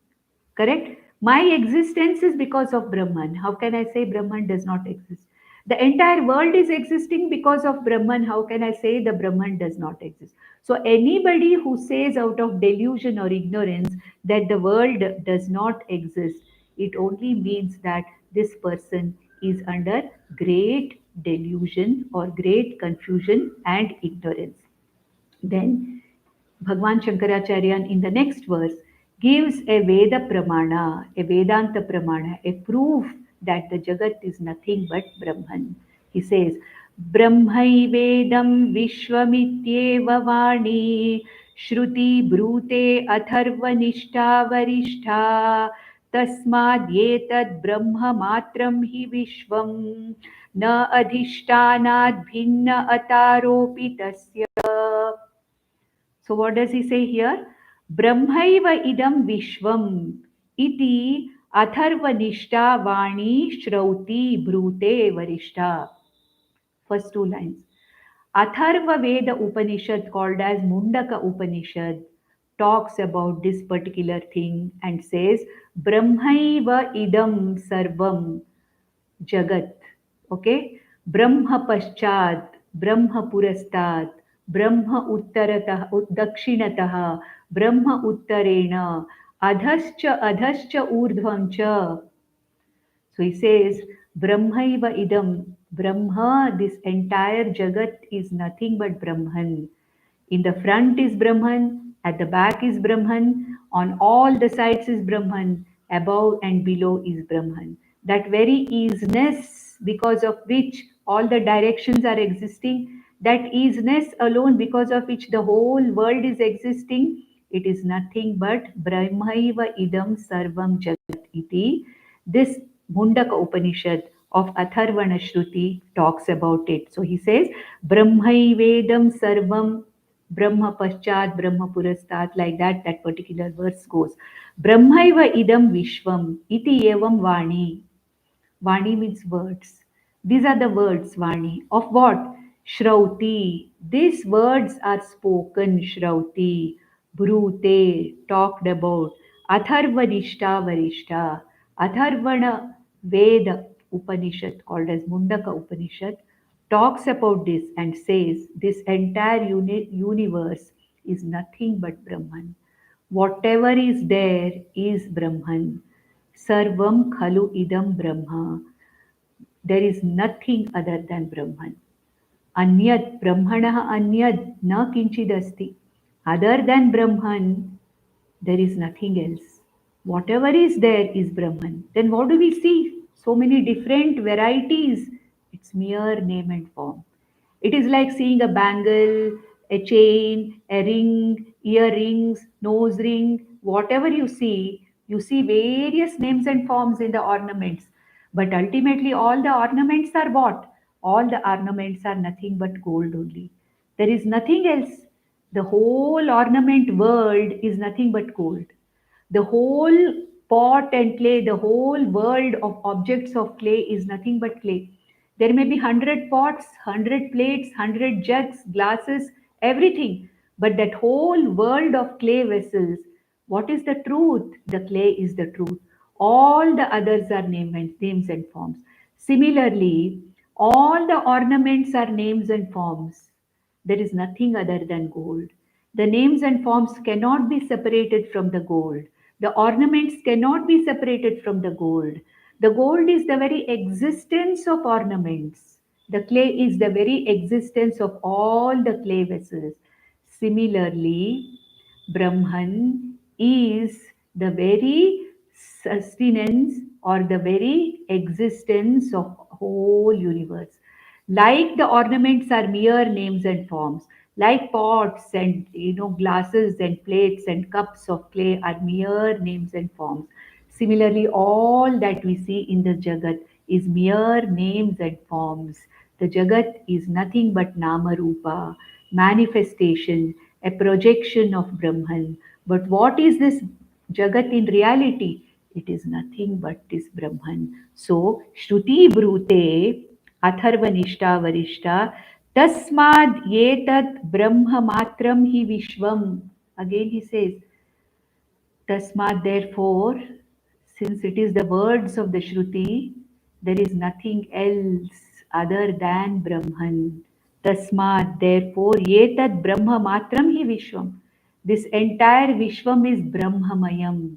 [SPEAKER 1] Correct? My existence is because of Brahman. How can I say Brahman does not exist? The entire world is existing because of Brahman. How can I say the Brahman does not exist? So, anybody who says out of delusion or ignorance that the world does not exist, it only means that this person is under great delusion or great confusion and ignorance. Then Bhagwan Shankaracharya in the next verse gives a Veda Pramana, a Vedanta Pramana, a proof that the Jagat is nothing but Brahman. He says, Brahmaivedam Vishwamityeva Vani Shruti Brute Atharvanishta Varishtha Tasmadyetat Brahma Matram Hi Vishwam Na Adhishtanad Bhinna Ataropi Tasya. So what does he say here? Brahmaiva idam vishwam iti atharvanishta vani shrauti brute varishta. First two lines. Atharva Veda Upanishad, called as Mundaka Upanishad, talks about this particular thing and says Brahmaiva idam sarvam Jagat. Okay? Brahma Paschat, Brahma Purastat, Brahma Uttaratah, Dakshinatah, Brahma Uttarena, Adhascha Urdhvam cha. So he says, Brahmaiva idam, Brahma, this entire Jagat is nothing but Brahman. In the front is Brahman, at the back is Brahman, on all the sides is Brahman, above and below is Brahman. That very easiness because of which all the directions are existing, that easiness alone because of which the whole world is existing, it is nothing but Brahmaiva idam sarvam jagat iti. This Mundaka Upanishad of Atharvana Shruti talks about it. So he says, Brahmaivedam sarvam Brahma Paschat, Brahma Purastat, like that, that particular verse goes. Brahmaiva idam vishwam, iti evam vani. Vani means words. These are the words, Vani. Of what? Shrauti. These words are spoken, Shrauti. Brute, talked about. Atharvanishta Varishta. Atharvana Veda Upanishad, called as Mundaka Upanishad, talks about this and says this entire universe is nothing but Brahman. Whatever is there is Brahman. Sarvam khalu idam Brahma. There is nothing other than Brahman. Anyat Brahmanah anyat na kinchidasti. Other than Brahman, there is nothing else. Whatever is there is Brahman. Then what do we see? So many different varieties. It's mere name and form. It is like seeing a bangle, a chain, a ring, earrings, nose ring, whatever you see various names and forms in the ornaments. But ultimately, all the ornaments are what? All the ornaments are nothing but gold only. There is nothing else. The whole ornament world is nothing but gold. The whole pot and clay, the whole world of objects of clay is nothing but clay. There may be 100 pots, 100 plates, 100 jugs, glasses, everything. But that whole world of clay vessels, what is the truth? The clay is the truth. All the others are names and forms. Similarly, all the ornaments are names and forms. There is nothing other than gold. The names and forms cannot be separated from the gold. The ornaments cannot be separated from the gold. The gold is the very existence of ornaments. The clay is the very existence of all the clay vessels. Similarly, Brahman is the very sustenance or the very existence of whole universe. Like the ornaments are mere names and forms, like pots and glasses and plates and cups of clay are mere names and forms. Similarly, all that we see in the Jagat is mere names and forms. The Jagat is nothing but Nama Rupa, manifestation, a projection of Brahman. But what is this Jagat in reality? It is nothing but this Brahman. So, Shruti Brute, Atharvanishta Varishta, Tasmad Yetat Brahma Matram Hi Vishwam. Again he says, Tasmad, therefore, since it is the words of the Shruti, there is nothing else other than Brahman. Tasmad, therefore, yetat Brahma matram hi Vishwam. This entire Vishwam is Brahmamayam.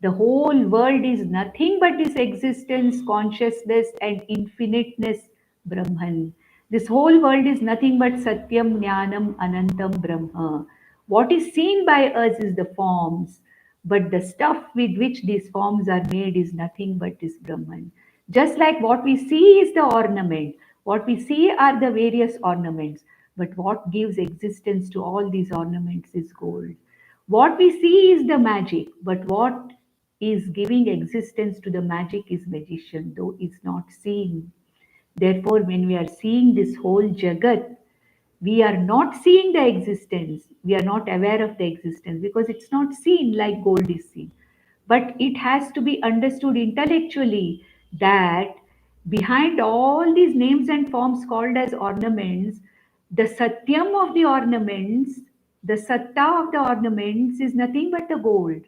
[SPEAKER 1] The whole world is nothing but this existence, consciousness, and infiniteness, Brahman. This whole world is nothing but Satyam, Jnanam, Anandam, Brahma. What is seen by us is the forms, but the stuff with which these forms are made is nothing but this Brahman. Just like what we see is the ornament, what we see are the various ornaments, but what gives existence to all these ornaments is gold. What we see is the magic, but what is giving existence to the magic is magician, though is not seen. Therefore, when we are seeing this whole Jagat, we are not seeing the existence, we are not aware of the existence because it's not seen like gold is seen. But it has to be understood intellectually that behind all these names and forms called as ornaments, the satyam of the ornaments, the satta of the ornaments is nothing but the gold.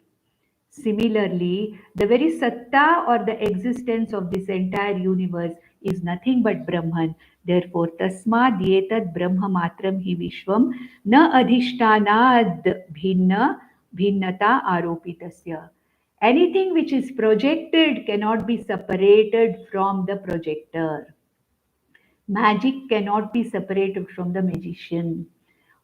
[SPEAKER 1] Similarly, the very satta or the existence of this entire universe is nothing but Brahman. Therefore, tasmad yetat brahma matram hi vishwam na adhishtanad bhinnata aropitasya. Anything which is projected cannot be separated from the projector. Magic cannot be separated from the magician.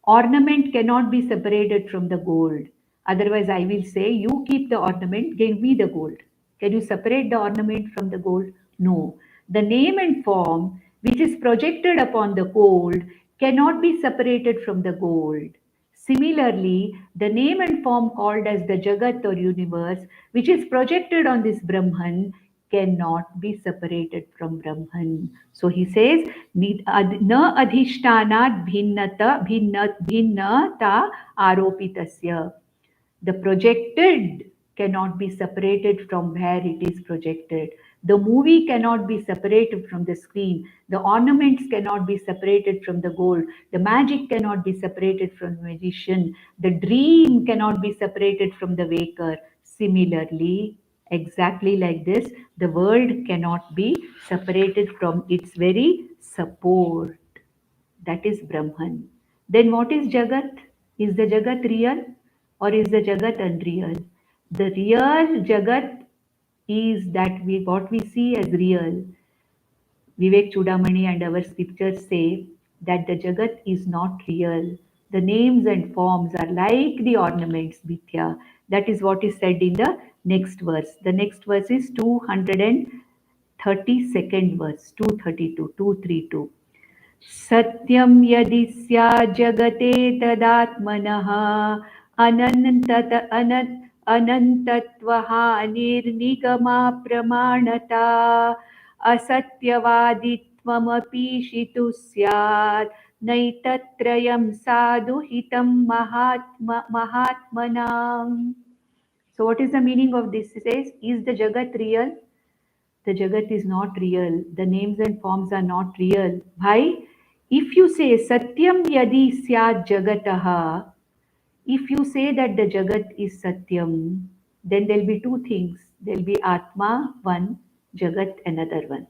[SPEAKER 1] Ornament cannot be separated from the gold. Otherwise, I will say, you keep the ornament, give me the gold. Can you separate the ornament from the gold? No. The name and form which is projected upon the gold cannot be separated from the gold. Similarly, the name and form called as the Jagat or universe, which is projected on this Brahman, cannot be separated from Brahman. So he says, na adhishtanat bhinnata aropitasya. The projected cannot be separated from where it is projected. The movie cannot be separated from the screen. The ornaments cannot be separated from the gold. The magic cannot be separated from the magician. The dream cannot be separated from the waker. Similarly, exactly like this, the world cannot be separated from its very support. That is Brahman. Then what is Jagat? Is the Jagat real? or is the Jagat unreal? The real Jagat is that what we see as real. Vivekachudamani and our scriptures say that the Jagat is not real. The names and forms are like the ornaments, Mithya. That is what is said in the next verse. The next verse is 232nd verse, 232, 232. सत्यं यदि स्यात् जगते तदात्मनः अनन्तत्वहानिर्निगमा प्रमाणता असत्यवादित्वमपीशितुः स्यात् नैतत्त्रयं साधु हितं महात्मनाम्. So what is the meaning of this? It says, is the Jagat real? The Jagat is not real. The names and forms are not real. Why? If you say Satyam yadi syat Jagataha, if you say that the Jagat is Satyam, then there'll be two things. There'll be Atma, one, Jagat, another one.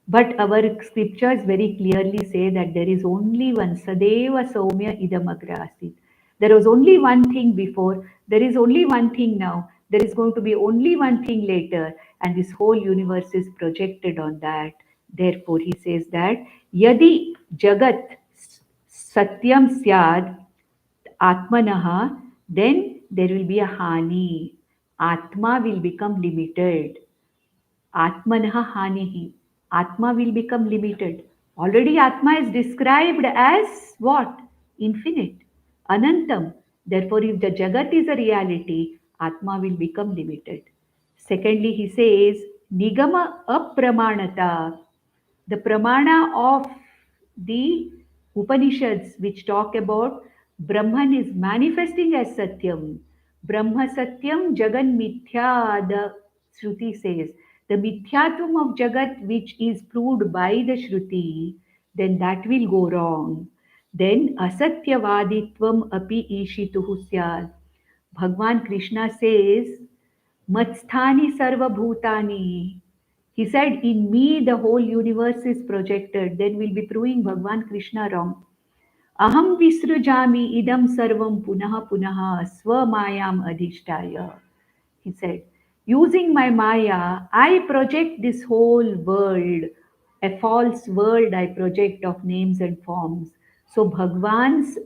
[SPEAKER 1] But our scriptures very clearly say that there is only one, Sadeva Saumya Idamagra Asit. There was only one thing before, there is only one thing now, there is going to be only one thing later, and this whole universe is projected on that. Therefore, he says that Yadi Jagat Satyam Syad Atmanaha, then there will be a Hani. Atma will become limited. Atmanaha hanihi. Atma will become limited. Already Atma is described as what? Infinite. Anantam. Therefore, if the Jagat is a reality, Atma will become limited. Secondly, he says, Nigama apramanata. The pramana of the Upanishads, which talk about Brahman is manifesting as Satyam. Brahma Satyam Jagan Mithya, the Shruti says. The Mithyatum of Jagat, which is proved by the Shruti, then that will go wrong. Then Asatyavaditvam api ishituhu syad. Bhagwan Krishna says, Matsthani sarva bhutani. He said, in me the whole universe is projected. Then we'll be proving Bhagwan Krishna wrong. Aham visrujami idam sarvam punaha punaha swamayam adhishtaya. He said, using my Maya, I project this whole world, a false world I project of names and forms. So Bhagwan's,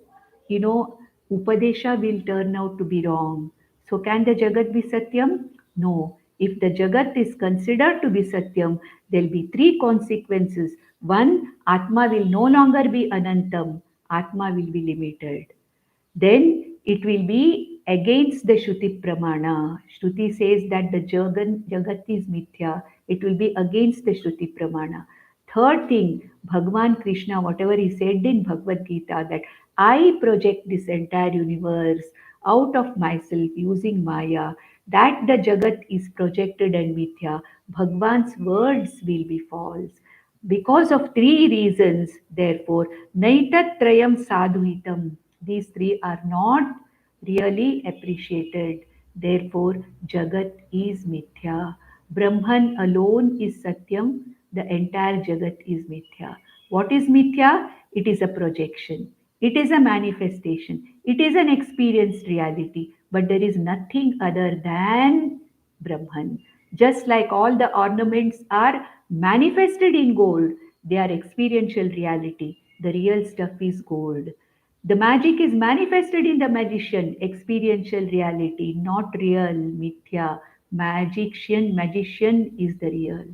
[SPEAKER 1] Upadesha will turn out to be wrong. So can the Jagat be Satyam? No. If the Jagat is considered to be Satyam, there'll be three consequences. One, Atma will no longer be Anantam. Atma will be limited. Then it will be against the Shruti Pramana. Shruti says that the Jagat is Mithya. It will be against the Shruti Pramana. Third thing, Bhagwan Krishna, whatever he said in Bhagavad Gita, that I project this entire universe out of myself using Maya, that the Jagat is projected and Mithya, Bhagwan's words will be false. Because of three reasons, therefore, Naitatrayam Sadhuitam, these three are not really appreciated. Therefore, Jagat is Mithya. Brahman alone is Satyam, the entire Jagat is Mithya. What is Mithya? It is a projection. It is a manifestation. It is an experienced reality. But there is nothing other than Brahman. Just like all the ornaments are manifested in gold, they are experiential reality. The real stuff is gold. The magic is manifested in the magician, experiential reality, not real, mithya. Magician is the real.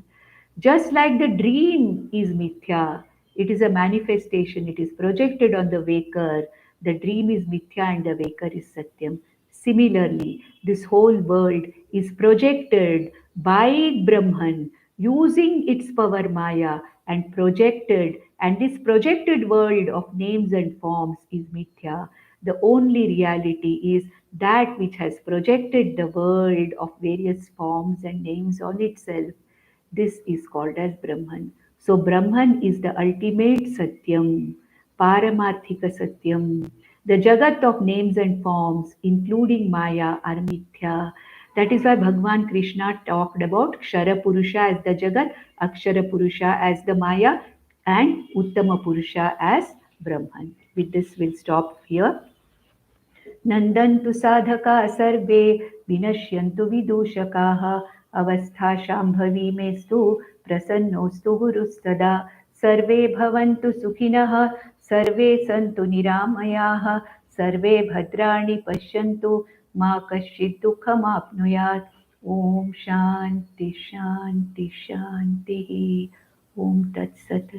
[SPEAKER 1] Just like the dream is mithya, it is a manifestation, it is projected on the waker. The dream is mithya and the waker is satyam. Similarly, this whole world is projected by Brahman using its power Maya and projected, and this projected world of names and forms is mithya. The only reality is that which has projected the world of various forms and names on itself. This is called as Brahman. So Brahman is the ultimate Satyam, Paramarthika Satyam. The Jagat of names and forms, including Maya, are Mithya. That is why Bhagwan Krishna talked about Kshara Purusha as the Jagat, Akshara Purusha as the Maya, and Uttama Purusha as Brahman. With this, we'll stop here. नन्दन्तु sadhaka सर्वे विनश्यन्तु विदूषकाः अवस्थाशाम्भवी मेस्तु प्रसन्नोऽस्तु गुरुस्तदा सर्वे भवन्तु सुखिनः सर्वे सन्तु निरामयाः सर्वे भद्राणि पश्यन्तु मा कश्चित् दुःखमाप्नुयात् ॐ शान्ति शान्ति शान्तिः ॐ तत्सत्